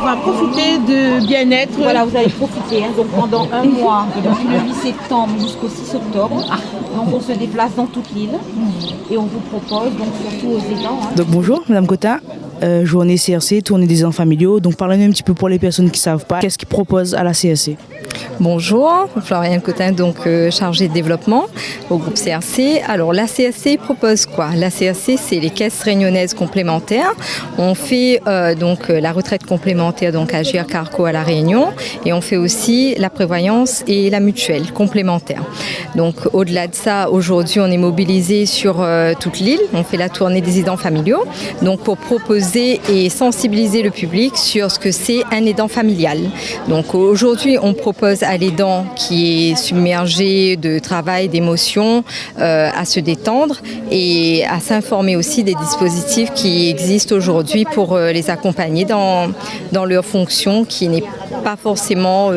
va profiter de bien-être. Voilà, vous allez profiter donc pendant un mois, depuis le 8 septembre jusqu'au 6 octobre. Donc on se déplace dans toute l'île et on vous propose, donc surtout aux aidants. Donc bonjour Madame Cotin, journée CRC, tournée des aidants familiaux. Donc parlez-nous un petit peu pour les personnes qui ne savent pas, qu'est-ce qu'ils proposent à la CRC? Bonjour, Floriane Cotin, donc chargée de développement au groupe CRC. Alors la CRC propose quoi? La CRC, c'est les caisses réunionnaises complémentaires. On fait donc la retraite complémentaire donc à GIR Carco à La Réunion et on fait aussi la prévoyance et la mutuelle complémentaire. Donc au-delà de ça, aujourd'hui on est mobilisé sur toute l'île. On fait la tournée des aidants familiaux donc pour proposer et sensibiliser le public sur ce que c'est un aidant familial. Donc aujourd'hui on propose à l'aidant qui est submergé de travail, d'émotions, à se détendre et à s'informer aussi des dispositifs qui existent aujourd'hui pour les accompagner dans leur fonction qui n'est pas forcément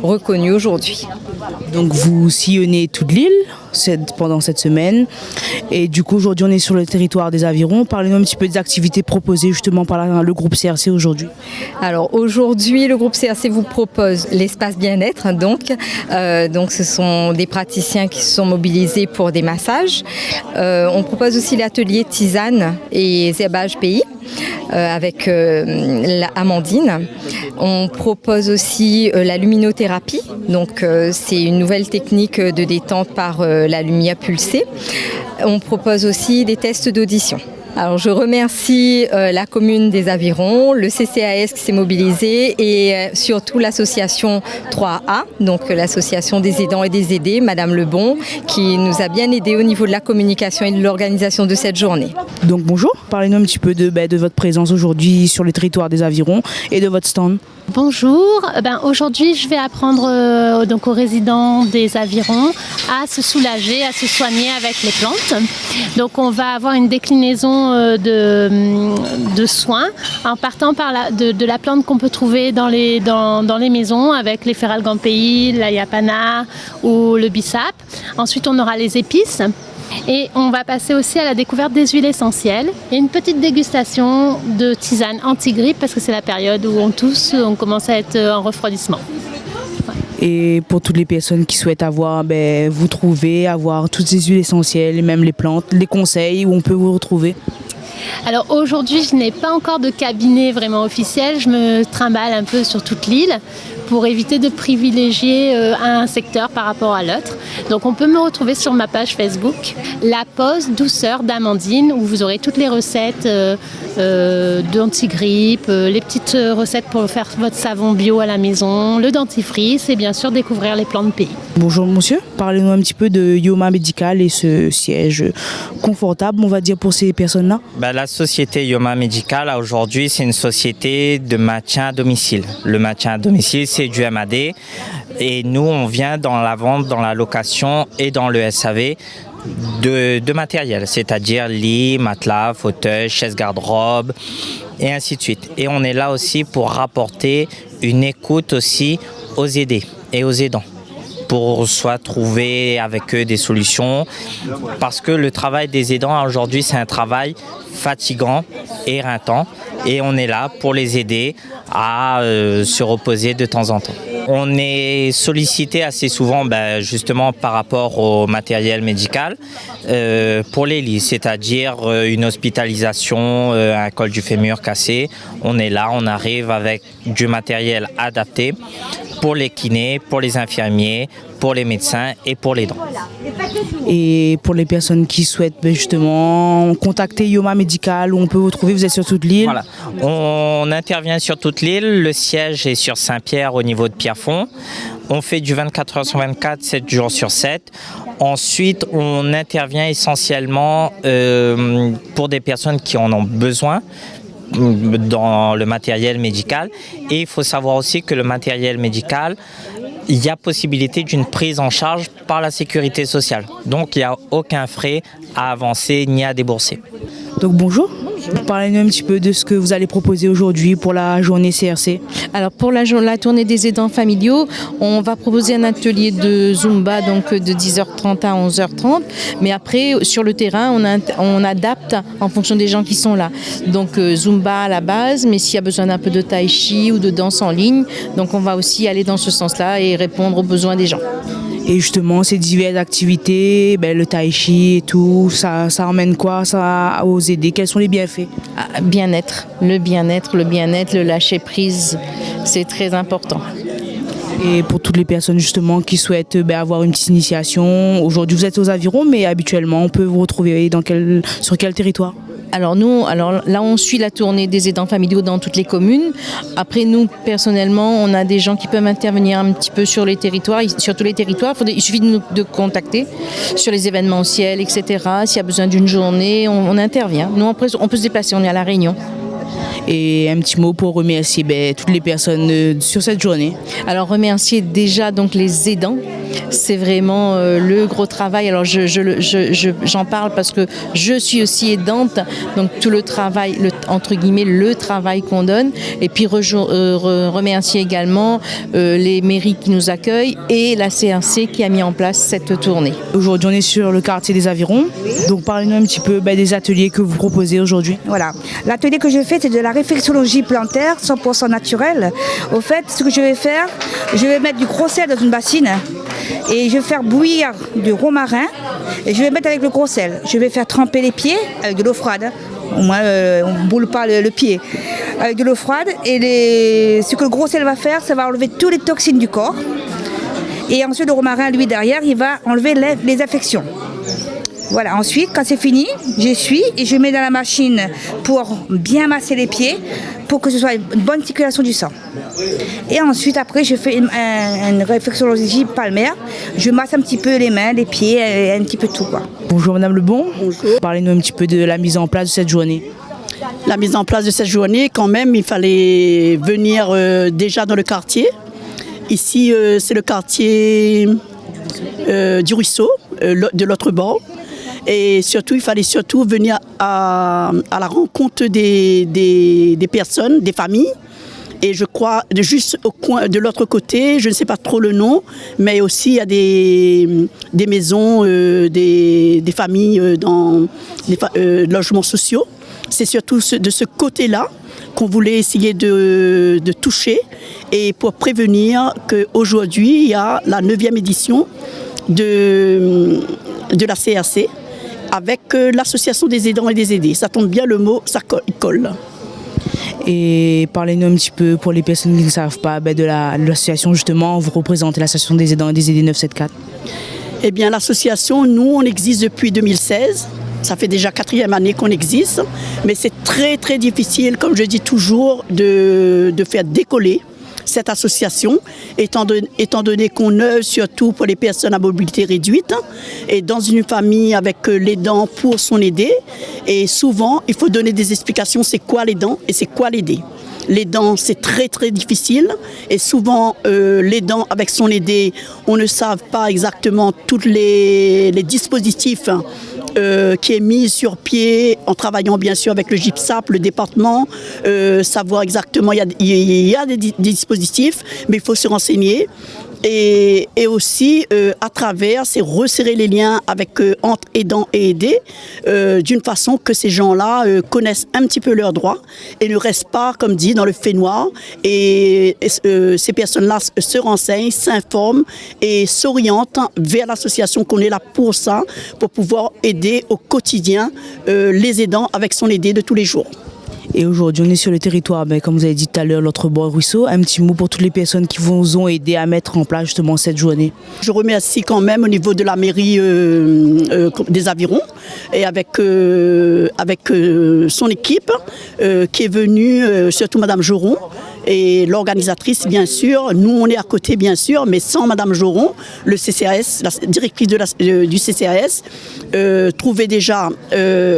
reconnue aujourd'hui. Donc vous sillonnez toute l'île pendant cette semaine et du coup aujourd'hui on est sur le territoire des Avirons. Parlez-nous un petit peu des activités proposées justement par le groupe CRC aujourd'hui. Alors aujourd'hui le groupe CRC vous propose l'espace bien-être donc ce sont des praticiens qui se sont mobilisés pour des massages. On propose aussi l'atelier tisane et herbage pays avec Amandine. On propose aussi la luminothérapie, donc c'est une nouvelle technique de détente par la lumière pulsée. On propose aussi des tests d'audition. Alors je remercie la commune des Avirons, le CCAS qui s'est mobilisé et surtout l'association 3A, donc l'association des aidants et des aidés, Madame Lebon, qui nous a bien aidé au niveau de la communication et de l'organisation de cette journée. Donc bonjour, parlez-nous un petit peu de votre présence aujourd'hui sur le territoire des Avirons et de votre stand. Bonjour, aujourd'hui je vais apprendre donc aux résidents des Avirons à se soulager, à se soigner avec les plantes. Donc on va avoir une déclinaison de soins en partant de la plante qu'on peut trouver dans les maisons avec les Feralgampéi, la yapana ou le bissap. Ensuite on aura les épices. Et on va passer aussi à la découverte des huiles essentielles et une petite dégustation de tisane anti-grippe parce que c'est la période où on tousse, on commence à être en refroidissement. Et pour toutes les personnes qui souhaitent avoir toutes ces huiles essentielles, et même les plantes, les conseils où on peut vous retrouver? Alors aujourd'hui, je n'ai pas encore de cabinet vraiment officiel. Je me trimballe un peu sur toute l'île pour éviter de privilégier un secteur par rapport à l'autre. Donc on peut me retrouver sur ma page Facebook, La Pause Douceur d'Amandine, où vous aurez toutes les recettes d'anti-grippe, les petites recettes pour faire votre savon bio à la maison, le dentifrice et bien sûr découvrir les plantes pays. Bonjour monsieur, parlez-nous un petit peu de Yoma Médical et ce siège confortable, on va dire, pour ces personnes-là. La société Yoma Médical, aujourd'hui, c'est une société de maintien à domicile. Le maintien à domicile, c'est du MAD. Et nous, on vient dans la vente, dans la location et dans le SAV de matériel, c'est-à-dire lit, matelas, fauteuil, chaise garde-robe et ainsi de suite. Et on est là aussi pour rapporter une écoute aussi aux aidés et aux aidants, pour soit trouver avec eux des solutions, parce que le travail des aidants aujourd'hui c'est un travail fatigant, éreintant, et on est là pour les aider à se reposer de temps en temps. On est sollicité assez souvent justement par rapport au matériel médical pour les lits, c'est-à-dire une hospitalisation, un col du fémur cassé. On est là, on arrive avec du matériel adapté pour les kinés, pour les infirmiers, pour les médecins et pour les dents. Et pour les personnes qui souhaitent justement contacter Yoma Médical, où on peut vous trouver, vous êtes sur toute l'île? Voilà. On intervient sur toute l'île, le siège est sur Saint-Pierre au niveau de Pierrefonds. On fait du 24 heures sur 24, 7 jours sur 7. Ensuite, on intervient essentiellement pour des personnes qui en ont besoin dans le matériel médical. Et il faut savoir aussi que le matériel médical, il y a possibilité d'une prise en charge par la sécurité sociale. Donc il n'y a aucun frais à avancer ni à débourser. Donc bonjour, Parlez-nous un petit peu de ce que vous allez proposer aujourd'hui pour la journée CRC. Alors pour la tournée des aidants familiaux, on va proposer un atelier de Zumba donc de 10h30 à 11h30. Mais après, sur le terrain, on adapte en fonction des gens qui sont là. Donc Zumba à la base, mais s'il y a besoin d'un peu de tai chi ou de danse en ligne, donc on va aussi aller dans ce sens-là et répondre aux besoins des gens. Et justement, ces diverses activités, le tai chi et tout, ça emmène quoi ça aux aidés? Quels sont les bienfaits? Bien-être, le lâcher prise, c'est très important. Et pour toutes les personnes justement qui souhaitent avoir une petite initiation, aujourd'hui vous êtes aux Avirons, mais habituellement on peut vous retrouver sur quel territoire? Alors là on suit la tournée des aidants familiaux dans toutes les communes. Après nous personnellement on a des gens qui peuvent intervenir un petit peu sur les territoires, sur tous les territoires. Il suffit de contacter sur les événementiels, etc. S'il y a besoin d'une journée, on intervient. Nous on peut se déplacer, on est à La Réunion. Et un petit mot pour remercier toutes les personnes sur cette journée. Alors remercier déjà donc les aidants. C'est vraiment le gros travail. Alors j'en parle parce que je suis aussi aidante, donc tout le travail, entre guillemets, le travail qu'on donne. Et puis remercier également les mairies qui nous accueillent et la CRC qui a mis en place cette tournée. Aujourd'hui on est sur le quartier des Avirons, donc parlez-nous un petit peu des ateliers que vous proposez aujourd'hui. Voilà, l'atelier que je fais c'est de la réflexologie plantaire 100% naturelle. Au fait, ce que je vais faire, je vais mettre du gros sel dans une bassine et je vais faire bouillir du romarin et je vais mettre avec le gros sel. Je vais faire tremper les pieds avec de l'eau froide. Au moins, on ne boule pas le pied. Avec de l'eau froide et ce que le gros sel va faire, ça va enlever toutes les toxines du corps. Et ensuite, le romarin, lui, derrière, il va enlever les infections. Voilà, ensuite, quand c'est fini, j'essuie et je mets dans la machine pour bien masser les pieds pour que ce soit une bonne circulation du sang. Et ensuite, après, je fais une réflexologie palmaire. Je masse un petit peu les mains, les pieds, un petit peu tout, quoi. Bonjour Madame Lebon. Bonjour. Parlez-nous un petit peu de la mise en place de cette journée. La mise en place de cette journée, quand même, il fallait venir déjà dans le quartier. Ici, c'est le quartier du ruisseau, de l'autre bord. Et surtout, il fallait surtout venir à la rencontre des personnes, des familles. Et je crois, juste au coin de l'autre côté, je ne sais pas trop le nom, mais aussi il y a des maisons, des familles dans des logements sociaux. C'est surtout de ce côté-là qu'on voulait essayer de toucher et pour prévenir qu'aujourd'hui, il y a la 9e édition de la CRC avec l'association des aidants et des aidés. Ça tombe bien, le mot, ça colle. Et parlez-nous un petit peu, pour les personnes qui ne savent pas, de l'association justement, vous représentez l'association des aidants et des aidés 974. Eh bien, l'association, nous, on existe depuis 2016. Ça fait déjà 4e année qu'on existe. Mais c'est très, très difficile, comme je dis toujours, de faire décoller cette association, étant donné qu'on œuvre surtout pour les personnes à mobilité réduite et dans une famille avec l'aidant pour son aidé. Et souvent, il faut donner des explications, c'est quoi l'aidant et c'est quoi l'aider. L'aidant, c'est très très difficile et souvent l'aidant avec son aidé, on ne sait pas exactement tous les dispositifs qui est mis sur pied en travaillant bien sûr avec le GIPSAP, le département, savoir exactement, il y a des dispositifs, mais il faut se renseigner. Et aussi, à travers, c'est resserrer les liens entre aidants et aidés, d'une façon que ces gens-là connaissent un petit peu leurs droits et ne restent pas, comme dit, dans le fait noir. Et ces personnes-là se renseignent, s'informent et s'orientent vers l'association qu'on est là pour ça, pour pouvoir aider au quotidien les aidants avec son aidé de tous les jours. Et aujourd'hui, on est sur le territoire, comme vous avez dit tout à l'heure, l'autre bord ruisseau. Un petit mot pour toutes les personnes qui vous ont aidé à mettre en place justement cette journée. Je remercie quand même au niveau de la mairie des Avirons et avec son équipe qui est venue, surtout Madame Joron. Et l'organisatrice, bien sûr, nous on est à côté, bien sûr, mais sans Madame Joron, le CCAS, la directrice du CCAS, trouvait déjà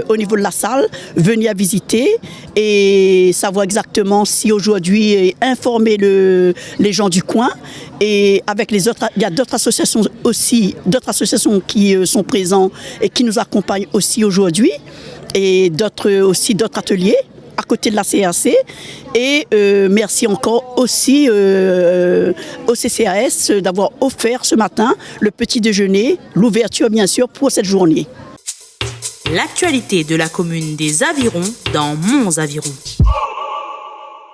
au niveau de la salle, venir visiter et savoir exactement si aujourd'hui informer les gens du coin. Et avec les autres, il y a d'autres associations aussi, d'autres associations qui sont présentes et qui nous accompagnent aussi aujourd'hui. et aussi d'autres ateliers à côté de la CRC. Et merci encore aussi au CCAS d'avoir offert ce matin le petit déjeuner, l'ouverture bien sûr pour cette journée. L'actualité de la commune des Avirons dans Mons Avirons.